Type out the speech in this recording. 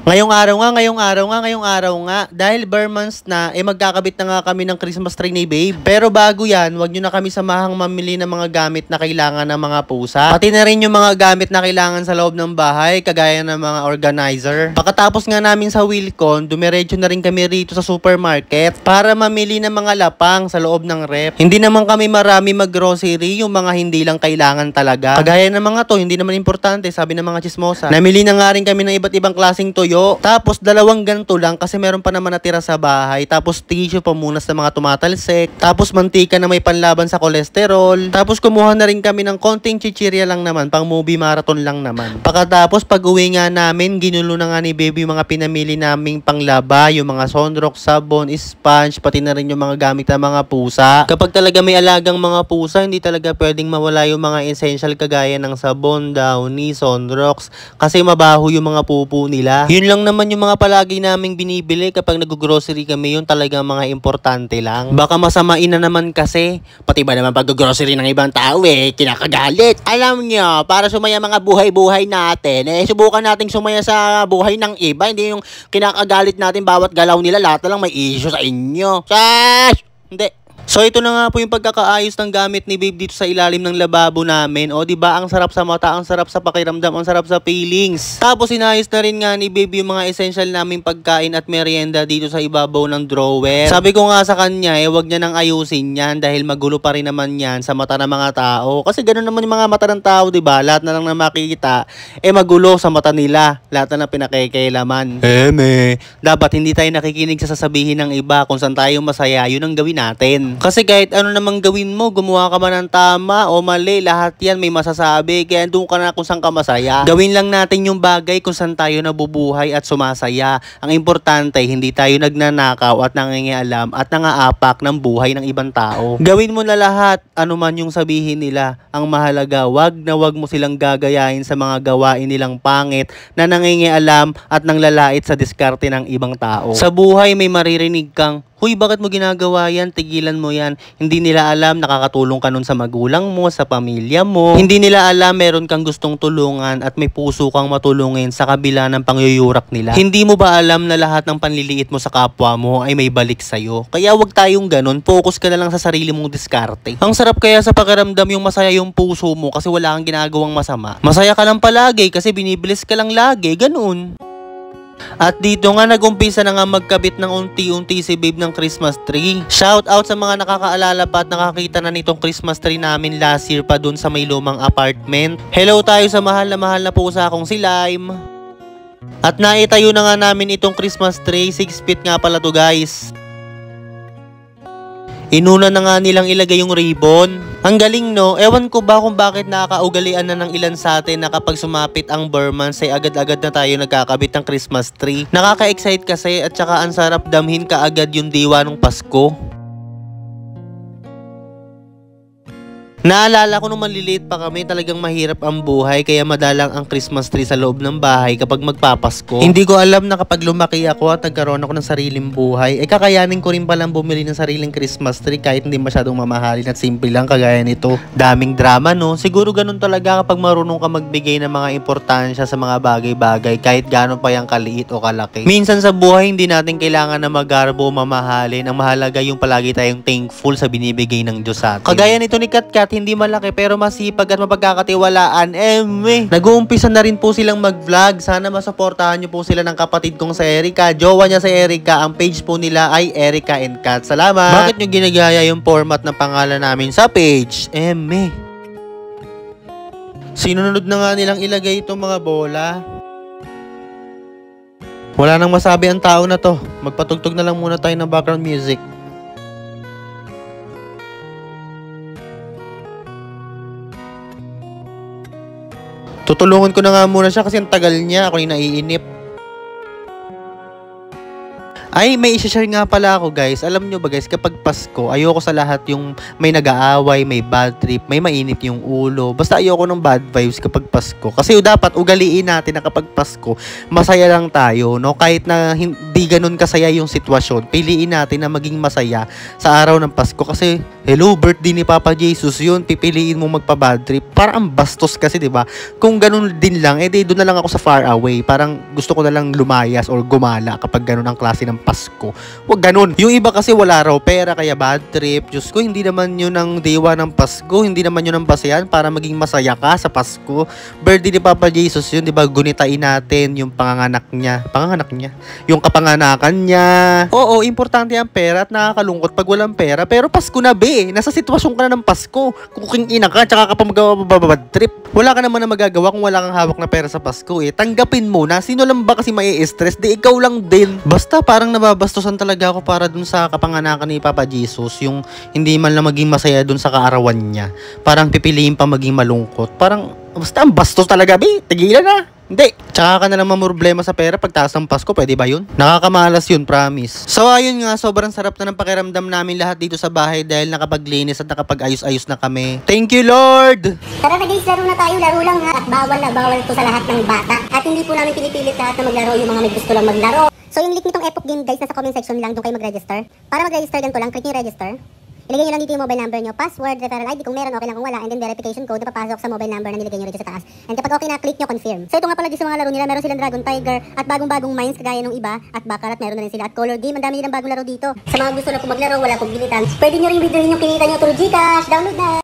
Ngayong araw nga, dahil bare months na, magkakabit na nga kami ng Christmas tree ni babe. Pero bago yan, wag nyo na kami samahang mamili ng mga gamit na kailangan ng mga pusa. Pati na rin yung mga gamit na kailangan sa loob ng bahay, kagaya ng mga organizer. Pagkatapos nga namin sa Wilcon, dumiretso na rin kami rito sa supermarket para mamili ng mga lapang sa loob ng rep. Hindi naman kami marami mag-grocery, yung mga hindi lang kailangan talaga. Kagaya ng mga to, hindi naman importante, sabi ng mga chismosa. Namili na nga rin kami ng iba't ibang klaseng tuyo. Tapos dalawang ganito lang kasi meron pa naman natira sa bahay. Tapos tissue pamunas sa mga tumatalsik. Tapos mantika na may panlaban sa kolesterol. Tapos kumuha na rin kami ng konting chichirya lang naman, pang movie marathon lang naman. Pagkatapos pag uwi nga namin, ginulo na nga ni baby yung mga pinamili naming panglaba, yung mga sunrock, sabon, sponge, pati na rin yung mga gamit ng mga pusa. Kapag talaga may alagang mga pusa, hindi talaga pwedeng mawala yung mga essential kagaya ng sabon, downy, sunrocks, kasi mabaho yung mga pupo nila. Yun lang naman yung mga palagi naming binibili kapag nag-grocery kami, yun talagang mga importante lang. Baka masamain na naman kasi, pati ba naman pag-grocery ng ibang tao kinakagalit. Alam nyo, para sumaya mga buhay-buhay natin, subukan nating sumaya sa buhay ng iba, hindi yung kinakagalit natin bawat galaw nila, lahat na lang may issue sa inyo. Sash! Hindi. So ito na nga po yung pagkakaayos ng gamit ni babe dito sa ilalim ng lababo namin. O di ba ang sarap sa mata, ang sarap sa pakiramdam, ang sarap sa feelings. Tapos inayos na rin nga ni babe yung mga essential naming pagkain at merienda dito sa ibabaw ng drawer. Sabi ko nga sa kanya wag niya nang ayusin yan dahil magulo pa rin naman yan sa mata ng mga tao. Kasi ganoon naman yung mga mata ng tao, di ba? Lahat na lang na makikita magulo sa mata nila. Lahat na lang pinakikailaman. Dapat hindi tayo nakikinig sa sasabihin ng iba. Kung saan tayo masaya, yun ang gawin natin. Kasi kahit ano namang gawin mo, gumawa ka man ng tama o mali, lahat yan may masasabi. Kaya doon ka na kung saan ka masaya. Gawin lang natin yung bagay kung saan tayo nabubuhay at sumasaya. Ang importante, hindi tayo nagnanakaw at nangingialam at nangaapak ng buhay ng ibang tao. Gawin mo na lahat, ano man yung sabihin nila. Ang mahalaga, wag mo silang gagayahin sa mga gawain nilang pangit na nangingialam at nanglalait sa diskarte ng ibang tao. Sa buhay may maririnig kang, "Huy, bakit mo ginagawa yan? Tigilan mo yan." Hindi nila alam nakakatulong ka nun sa magulang mo, sa pamilya mo. Hindi nila alam meron kang gustong tulungan at may puso kang matulungin sa kabila ng pangyuyurak nila. Hindi mo ba alam na lahat ng panliliit mo sa kapwa mo ay may balik sa'yo? Kaya wag tayong ganun. Focus ka na lang sa sarili mong diskarte. Ang sarap kaya sa pakiramdam yung masaya yung puso mo kasi wala kang ginagawang masama. Masaya ka lang palagi kasi binibilis ka lang lagi. Ganun. At dito nga nagumpisa na nga magkabit ng unti-unti si babe ng Christmas tree. Shout out sa mga nakakaalala pa at nakakita na nitong Christmas tree namin last year pa dun sa may lumang apartment. Hello tayo sa mahal na pusa akong si Lime. At naitayo na nga namin itong Christmas tree. 6 feet nga pala to guys. Inuna na nga nilang ilagay yung ribbon. Ang galing no, ewan ko ba kung bakit nakakaugalian na ng ilan sa atin na kapag sumapit ang Burmans ay agad-agad na tayo nagkakabit ng Christmas tree. Nakaka-excite kasi at saka ang sarap damhin kaagad yung diwa ng Pasko. Naalala ko nung maliliit pa kami, talagang mahirap ang buhay kaya madalang ang Christmas tree sa loob ng bahay kapag magpapasko. Hindi ko alam na kapag lumaki ako at nagkaroon ako ng sariling buhay, kakayanin ko rin palang bumili ng sariling Christmas tree kahit hindi masyadong mamahalin at simple lang kagaya nito. Daming drama no? Siguro ganun talaga kapag marunong ka magbigay ng mga importansya sa mga bagay-bagay kahit gaano pa yung kaliit o kalaki. Minsan sa buhay hindi natin kailangan na magarbo o mamahalin. Ang mahalaga yung palagi tayong thankful sa binibigay ng Diyos sa atin. Kagaya nito ni Katkat, hindi malaki pero masipag at mapagkakatiwalaan. Nag-uumpisa na rin po silang mag-vlog. Sana masuportahan nyo po sila ng kapatid kong sa Erica. Jowa niya sa Erica. Ang page po nila ay Erica and Kat. Salamat! Bakit nyo ginagaya yung format ng pangalan namin sa page? Sinunod na nga nilang ilagay itong mga bola. Wala nang masabi ang tao na to. Magpatugtog na lang muna tayo ng background music. Tutulungan ko na nga muna siya kasi ang tagal niya. Ako yung naiinip. Ay, may i-share nga pala ako guys. Alam nyo ba guys, kapag Pasko, ayoko sa lahat yung may nag-aaway, may bad trip, may mainit yung ulo. Basta ayoko ng bad vibes kapag Pasko. Kasi dapat ugaliin natin na kapag Pasko, masaya lang tayo, no? Kahit na hindi ganun kasaya yung sitwasyon, piliin natin na maging masaya sa araw ng Pasko. Kasi, hello, birthday ni Papa Jesus yun, pipiliin mo magpa-bad trip. Parang ang bastos kasi, di ba? Kung ganun din lang, doon na lang ako sa far away. Parang gusto ko na lang lumayas or gumala kapag ganun ang klase ng Pasko. Wag ganun. Yung iba kasi wala raw pera kaya bad trip. Diyos ko, hindi naman yun ang diwa ng Pasko. Hindi naman yun ang basehan para maging masaya ka sa Pasko. Birthday ni Papa Jesus yun, di ba? Gunitain natin yung panganganak niya. Panganganak niya? Yung kapanganakan niya. Oo, importante ang pera at nakakalungkot pag walang pera. Pero Pasko na be. Nasa sitwasyon ka na ng Pasko. Kuking ina ka, tsaka ka pa mag-bad trip. Wala ka naman na magagawa kung wala kang hawak na pera sa Pasko eh. Tanggapin mo na. Sino lang ba kasi may stress? Di ikaw lang din. Basta parang nababastusan talaga ako para dun sa kapanganakan ni Papa Jesus, yung hindi man lang maging masaya dun sa kaarawan niya. Parang pipiliin pa maging malungkot. Parang, basta ang bastos talaga, be. Tigilan na. Hindi. Tsaka ka na lang mamroblema sa pera pag taas ng Pasko, pwede ba yun? Nakakamalas yun, promise. So ayun nga, sobrang sarap na ng pakiramdam namin lahat dito sa bahay dahil nakapaglinis at nakapag-ayos-ayos na kami. Thank you, Lord! Tara na guys, laro na tayo, laro lang ha. At bawal na bawal to sa lahat ng bata. At hindi po namin pinipilit lahat na maglaro, yung mga may gusto lang maglaro. So yung link nitong Epoch Game guys, nasa comment section lang, doon kayo mag-register. Para mag-register ganito lang, click nyo register. Ilagay nyo lang dito yung mobile number nyo, password, referral ID kung meron, okay lang kung wala, and then verification code na papasok sa mobile number na nilagay nyo dito sa taas. And kapag okay na, click nyo confirm. So ito nga pala sa mga laro nila, meron silang Dragon Tiger at bagong-bagong mines kagaya ng iba at Baccarat, meron na rin sila at Color Game, ang dami nilang bagong laro dito. Sa mga gusto na po maglaro, wala pong bilitan, pwede nyo rin withdrawin yung kinita nyo through GCash, download na!